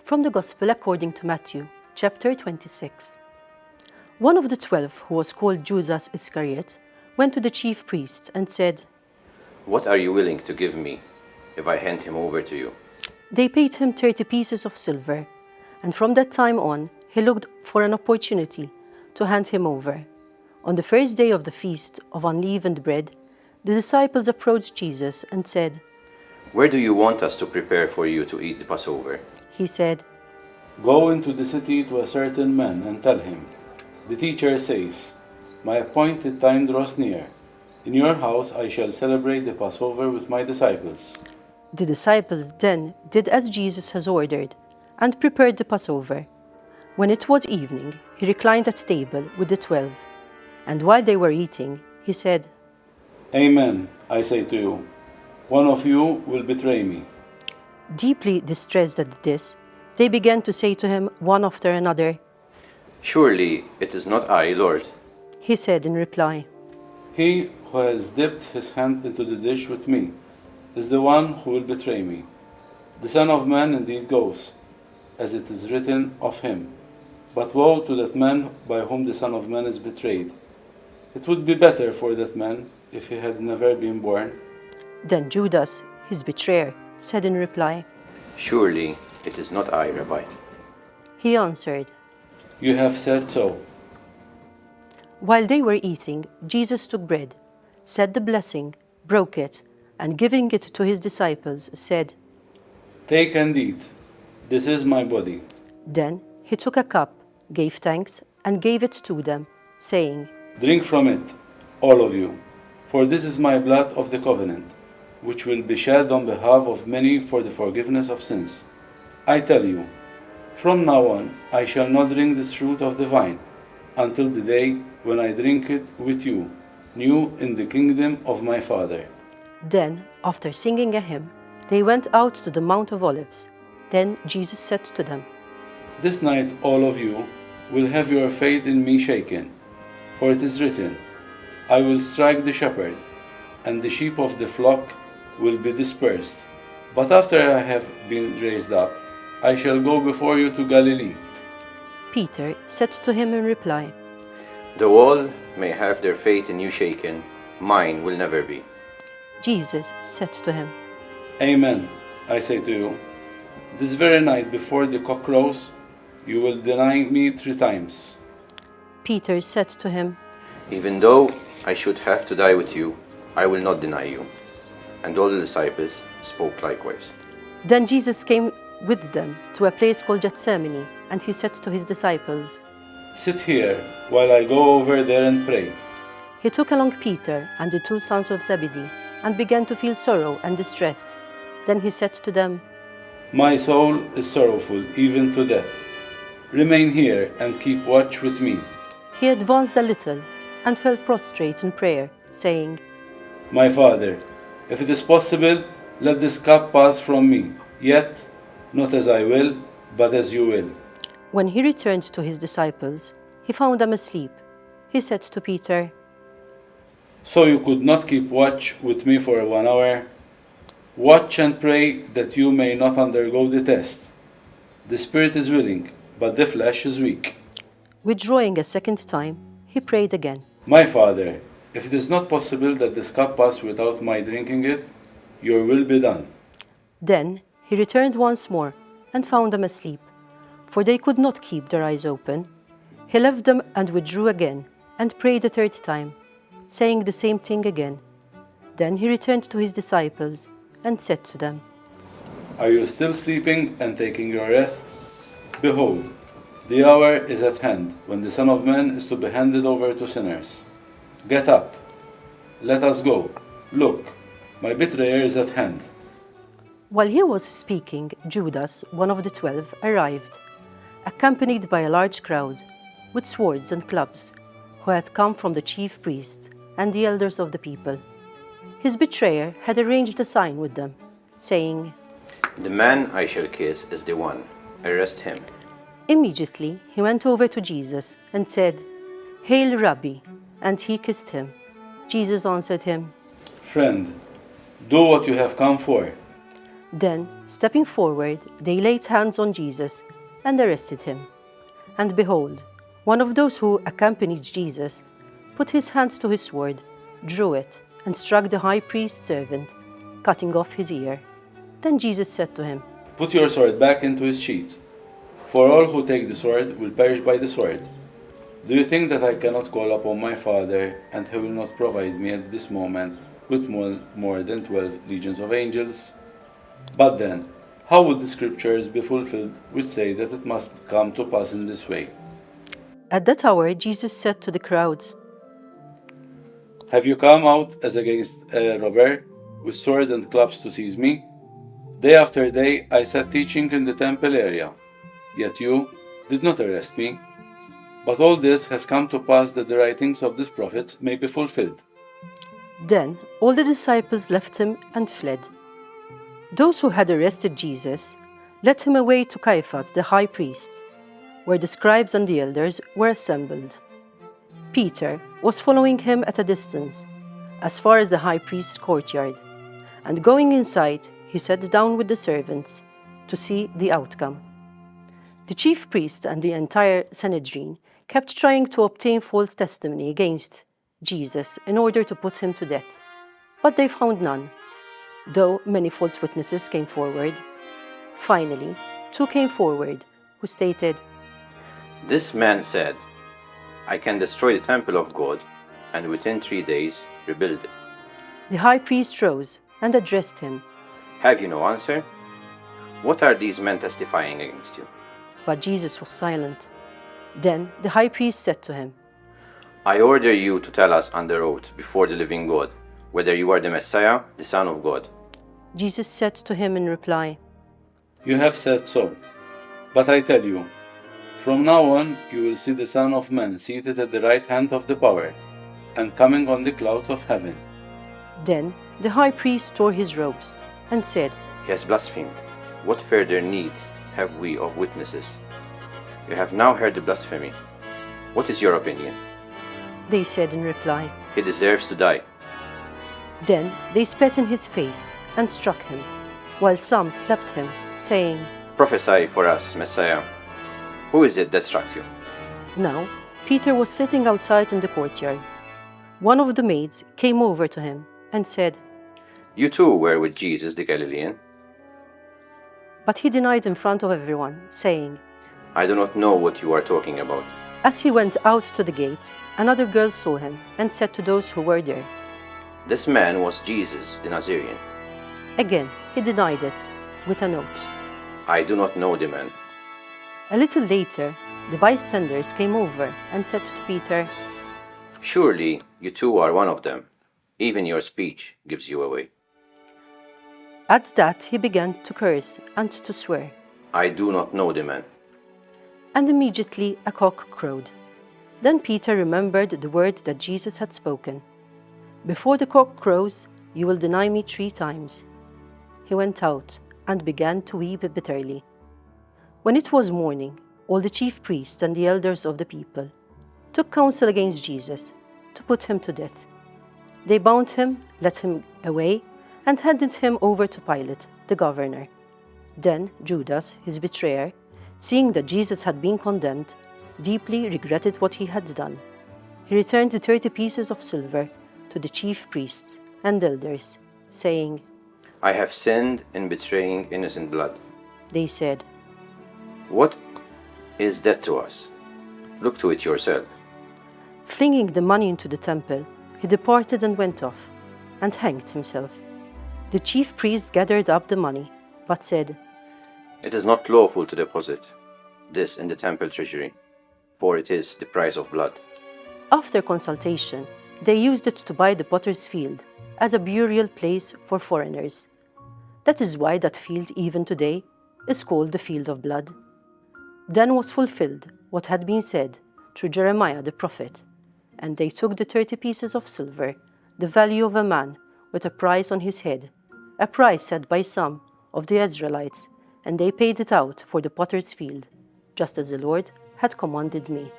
From the Gospel according to Matthew, chapter 26. One of the 12, who was called Judas Iscariot, went to the chief priest and said, "What are you willing to give me if I hand him over to you?" They paid him 30 pieces of silver, and from that time on he looked for an opportunity to hand him over. On the first day of the feast of unleavened bread, the disciples approached Jesus and said, "Where do you want us to prepare for you to eat the Passover?" He said, Go into the city to a certain man and tell him, the teacher says, my appointed time draws near. In your house I shall celebrate the Passover with my disciples. The disciples then did as Jesus has ordered and prepared the Passover. When it was evening, he reclined at table with the 12, and while they were eating, he said, Amen, I say to you, one of you will betray me. Deeply distressed at this, they began to say to him one after another, "Surely it is not I, Lord." He said in reply, He who has dipped his hand into the dish with me is the one who will betray me. The Son of Man indeed goes, as it is written of him. But woe to that man by whom the Son of Man is betrayed. It would be better for that man if he had never been born. Then Judas, his betrayer, said in reply, "Surely it is not I, Rabbi." He answered. You have said so. While they were eating, Jesus took bread, said the blessing, broke it, and giving it to his disciples, said, Take and eat. This is my body. Then he took a cup, gave thanks, and gave it to them, saying, Drink from it, all of you, for this is my blood of the covenant, which will be shed on behalf of many for the forgiveness of sins. I tell you, from now on I shall not drink this fruit of the vine, until the day when I drink it with you, new in the kingdom of my Father. Then, after singing a hymn, they went out to the Mount of Olives. Then Jesus said to them, This night all of you will have your faith in me shaken, for it is written, I will strike the shepherd, and the sheep of the flock will be dispersed. But after I have been raised up, I shall go before you to Galilee. Peter said to him in reply, Though all may have their faith in you shaken, mine will never be. Jesus said to him, Amen, I say to you, this very night before the cock crows, you will deny me 3 times. Peter said to him, Even though I should have to die with you, I will not deny you. And all the disciples spoke likewise. Then Jesus came with them to a place called Gethsemane, and he said to his disciples, Sit here while I go over there and pray. He took along Peter and the 2 sons of Zebedee, and began to feel sorrow and distress. Then he said to them, My soul is sorrowful, even to death. Remain here and keep watch with me. He advanced a little and fell prostrate in prayer, saying, My Father, if it is possible, let this cup pass from me, yet not as I will, but as you will. When he returned to his disciples, he found them asleep. He said to Peter, So you could not keep watch with me for 1 hour? Watch and pray that you may not undergo the test. The spirit is willing, but the flesh is weak. Withdrawing a second time, he prayed again. My Father, if it is not possible that this cup pass without my drinking it, your will be done. Then he returned once more and found them asleep, for they could not keep their eyes open. He left them and withdrew again, and prayed a 3rd time, saying the same thing again. Then he returned to his disciples and said to them, Are you still sleeping and taking your rest? Behold, the hour is at hand when the Son of Man is to be handed over to sinners. Get up, let us go. Look, my betrayer is at hand. While he was speaking, Judas, one of the 12, arrived, accompanied by a large crowd, with swords and clubs, who had come from the chief priest and the elders of the people. His betrayer had arranged a sign with them, saying, The man I shall kiss is the one. Arrest him. Immediately he went over to Jesus and said, Hail, Rabbi, and he kissed him. Jesus answered him, Friend, do what you have come for. Then, stepping forward, they laid hands on Jesus and arrested him. And behold, one of those who accompanied Jesus put his hands to his sword, drew it, and struck the high priest's servant, cutting off his ear. Then Jesus said to him, Put your sword back into its sheath, for all who take the sword will perish by the sword. Do you think that I cannot call upon my Father, and he will not provide me at this moment with more than 12 legions of angels? But then, how would the scriptures be fulfilled which say that it must come to pass in this way? At that hour Jesus said to the crowds, Have you come out as against a robber, with swords and clubs to seize me? Day after day I sat teaching in the temple area, yet you did not arrest me. But all this has come to pass that the writings of this prophet may be fulfilled. Then all the disciples left him and fled. Those who had arrested Jesus led him away to Caiaphas the high priest, where the scribes and the elders were assembled. Peter was following him at a distance, as far as the high priest's courtyard, and going inside, he sat down with the servants to see the outcome. The chief priest and the entire Sanhedrin kept trying to obtain false testimony against Jesus in order to put him to death, but they found none, though many false witnesses came forward. Finally, 2 came forward who stated, This man said, I can destroy the temple of God and within 3 days rebuild it. The high priest rose and addressed him, Have you no answer? What are these men testifying against you? but Jesus was silent. Then the high priest said to him, I order you to tell us under oath before the living God whether you are the Messiah, the Son of God. Jesus said to him in reply, You have said so. But I tell you, from now on you will see the Son of Man seated at the right hand of the power, and coming on the clouds of heaven. Then the high priest tore his robes and said, He has blasphemed. What further need have we of witnesses? You have now heard the blasphemy. What is your opinion? They said in reply. He deserves to die. Then they spat in his face and struck him, while some slapped him, saying, Prophesy for us, Messiah. Who is it that struck you? Now Peter was sitting outside in the courtyard. One of the maids came over to him and said, You too were with Jesus the Galilean. but he denied in front of everyone, saying, I do not know what you are talking about. As he went out to the gate, another girl saw him and said to those who were there. This man was Jesus the Nazarene. Again he denied it with an oath. I do not know the man. A little later, the bystanders came over and said to Peter, Surely you too are one of them. Even your speech gives you away. At that he began to curse and to swear, I do not know the man. and immediately a cock crowed. Then Peter remembered the word that Jesus had spoken. Before the cock crows, you will deny me 3 times. He went out and began to weep bitterly. When it was morning, all the chief priests and the elders of the people took counsel against Jesus to put him to death. They bound him, led him away, and handed him over to Pilate, the governor. Then Judas, his betrayer, seeing that Jesus had been condemned, deeply regretted what he had done. He returned the 30 pieces of silver to the chief priests and elders, saying, I have sinned in betraying innocent blood. They said, What is that to us? Look to it yourself. Flinging the money into the temple, he departed and went off, and hanged himself. The chief priest gathered up the money, but said, It is not lawful to deposit this in the temple treasury, for it is the price of blood. After consultation, they used it to buy the potter's field as a burial place for foreigners. That is why that field even today is called the field of blood. Then was fulfilled what had been said through Jeremiah the prophet, and they took the 30 pieces of silver, the value of a man with a price on his head, a price set by some of the Israelites, and they paid it out for the potter's field, just as the Lord had commanded me.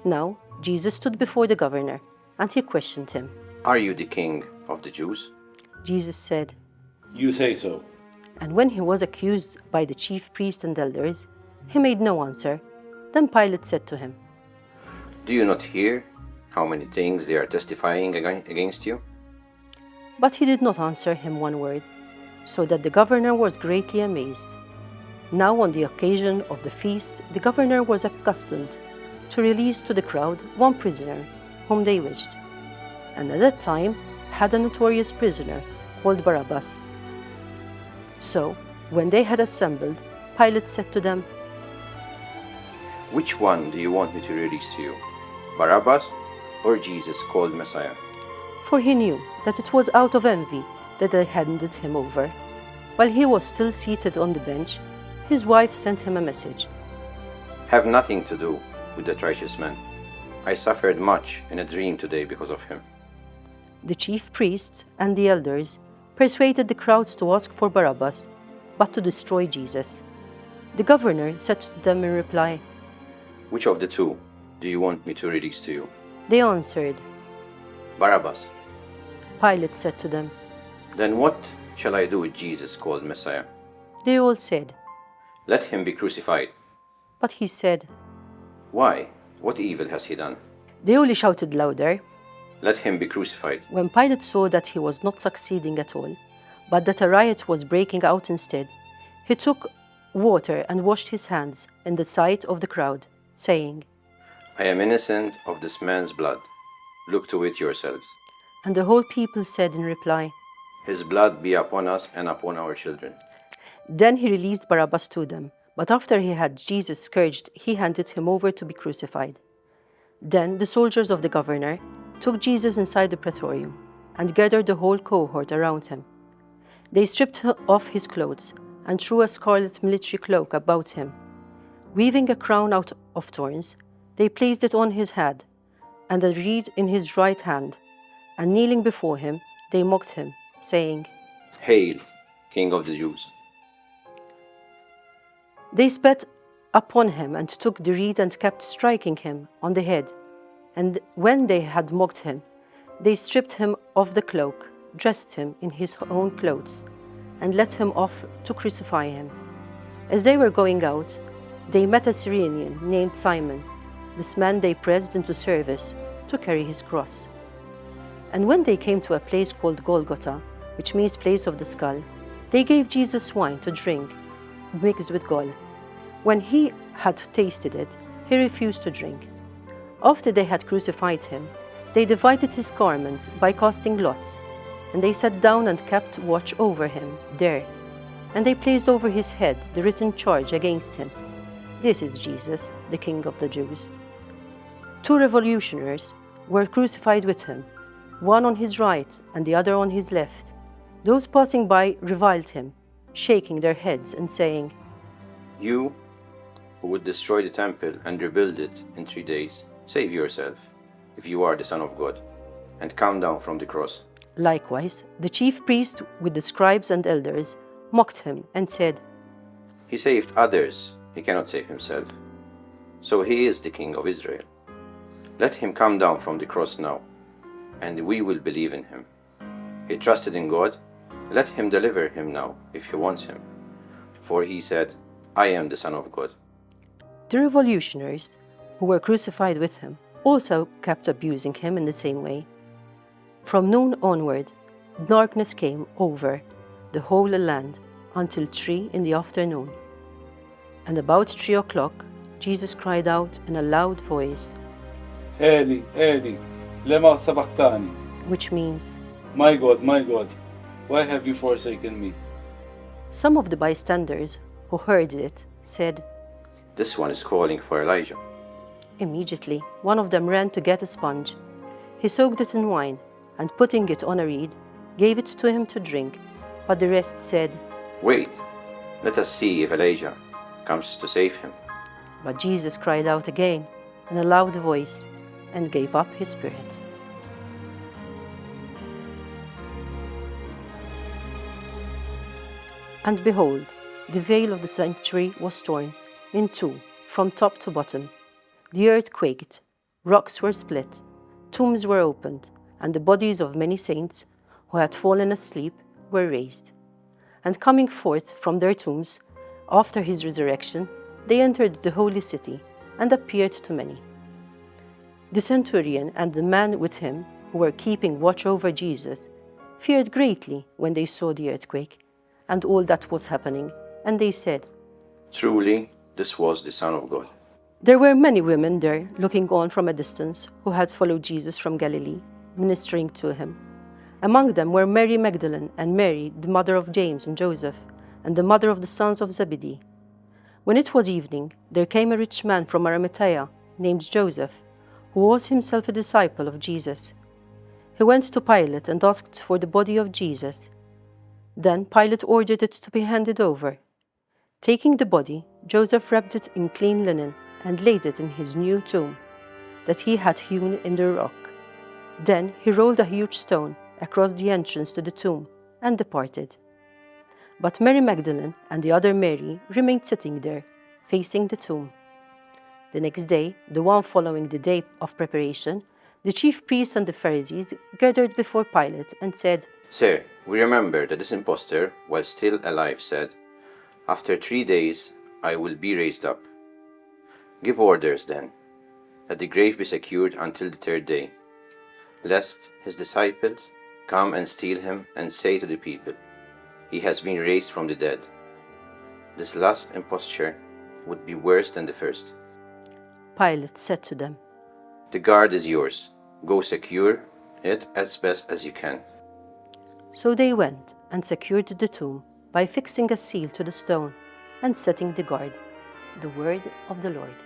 Now Jesus stood before the governor, and he questioned him. Are you the king of the Jews? Jesus said, You say so. And when he was accused by the chief priests and elders, he made no answer. Then Pilate said to him, Do you not hear how many things they are testifying against you? But he did not answer him one word, so that the governor was greatly amazed. Now on the occasion of the feast, the governor was accustomed to release to the crowd one prisoner whom they wished, and at that time had a notorious prisoner called Barabbas. So, when they had assembled, Pilate said to them, Which one do you want me to release to you, Barabbas or Jesus called Messiah? For he knew that it was out of envy that they handed him over. While he was still seated on the bench, his wife sent him a message. Have nothing to do with that righteous man. I suffered much in a dream today because of him. The chief priests and the elders persuaded the crowds to ask for Barabbas, but to destroy Jesus. The governor said to them in reply, Which of the two do you want me to release to you? They answered. Barabbas. Pilate said to them. Then what shall I do with Jesus called Messiah? They all said. Let him be crucified. But he said. Why? What evil has he done? They only shouted louder. Let him be crucified. When Pilate saw that he was not succeeding at all, but that a riot was breaking out instead, he took water and washed his hands in the sight of the crowd, saying, I am innocent of this man's blood. Look to it yourselves. And the whole people said in reply, His blood be upon us and upon our children. Then he released Barabbas to them, but after he had Jesus scourged, he handed him over to be crucified. Then the soldiers of the governor took Jesus inside the praetorium and gathered the whole cohort around him. They stripped off his clothes and threw a scarlet military cloak about him. Weaving a crown out of thorns, they placed it on his head and a reed in his right hand, and kneeling before him, they mocked him, saying, Hail, King of the Jews. They spat upon him and took the reed and kept striking him on the head. And when they had mocked him, they stripped him of the cloak, dressed him in his own clothes, and led him off to crucify him. As they were going out, they met a Cyrenian named Simon. This man they pressed into service to carry his cross. And when they came to a place called Golgotha, which means place of the skull, they gave Jesus wine to drink, mixed with gall. When he had tasted it, he refused to drink. After they had crucified him, they divided his garments by casting lots, and they sat down and kept watch over him there. And they placed over his head the written charge against him. This is Jesus, the King of the Jews. 2 revolutionaries were crucified with him, one on his right and the other on his left. Those passing by reviled him, shaking their heads and saying, You, who would destroy the temple and rebuild it in 3 days, save yourself, if you are the Son of God, and come down from the cross. Likewise, the chief priest with the scribes and elders mocked him and said, He saved others, he cannot save himself. So he is the King of Israel. Let him come down from the cross now, and we will believe in him. He trusted in God. Let him deliver him now, if he wants him. For he said, I am the Son of God. The revolutionaries who were crucified with him also kept abusing him in the same way. From noon onward, darkness came over the whole land until 3 in the afternoon. And about 3 o'clock, Jesus cried out in a loud voice, Eli, Eli, lema sabachthani. which means, My God, why have you forsaken me? some of the bystanders who heard it said, This one is calling for Elijah. Immediately, one of them ran to get a sponge. He soaked it in wine, and putting it on a reed, gave it to him to drink. But the rest said, Wait, let us see if Elijah comes to save him. But Jesus cried out again in a loud voice and gave up his spirit. And behold, the veil of the sanctuary was torn in two from top to bottom. The earth quaked, rocks were split, tombs were opened, and the bodies of many saints who had fallen asleep were raised. And coming forth from their tombs, after his resurrection, they entered the holy city and appeared to many. The centurion and the man with him, who were keeping watch over Jesus, feared greatly when they saw the earthquake and all that was happening, and they said, Truly, this was the Son of God. There were many women there looking on from a distance who had followed Jesus from Galilee, ministering to him. Among them were Mary Magdalene and Mary, the mother of James and Joseph, and the mother of the sons of Zebedee. When it was evening, there came a rich man from Arimathea, named Joseph, who was himself a disciple of Jesus. He went to Pilate and asked for the body of Jesus. Then Pilate ordered it to be handed over. Taking the body, Joseph wrapped it in clean linen and laid it in his new tomb that he had hewn in the rock. Then he rolled a huge stone across the entrance to the tomb and departed. But Mary Magdalene and the other Mary remained sitting there, facing the tomb. The next day, the one following the day of preparation, the chief priests and the Pharisees gathered before Pilate and said, Sir, we remember that this impostor, while still alive, said, After 3 days I will be raised up. Give orders, then, that the grave be secured until the 3rd day, lest his disciples come and steal him and say to the people, He has been raised from the dead. This last imposture would be worse than the first. Pilate said to them, The guard is yours. Go secure it as best as you can. So they went and secured the tomb by fixing a seal to the stone and setting the guard. The word of the Lord.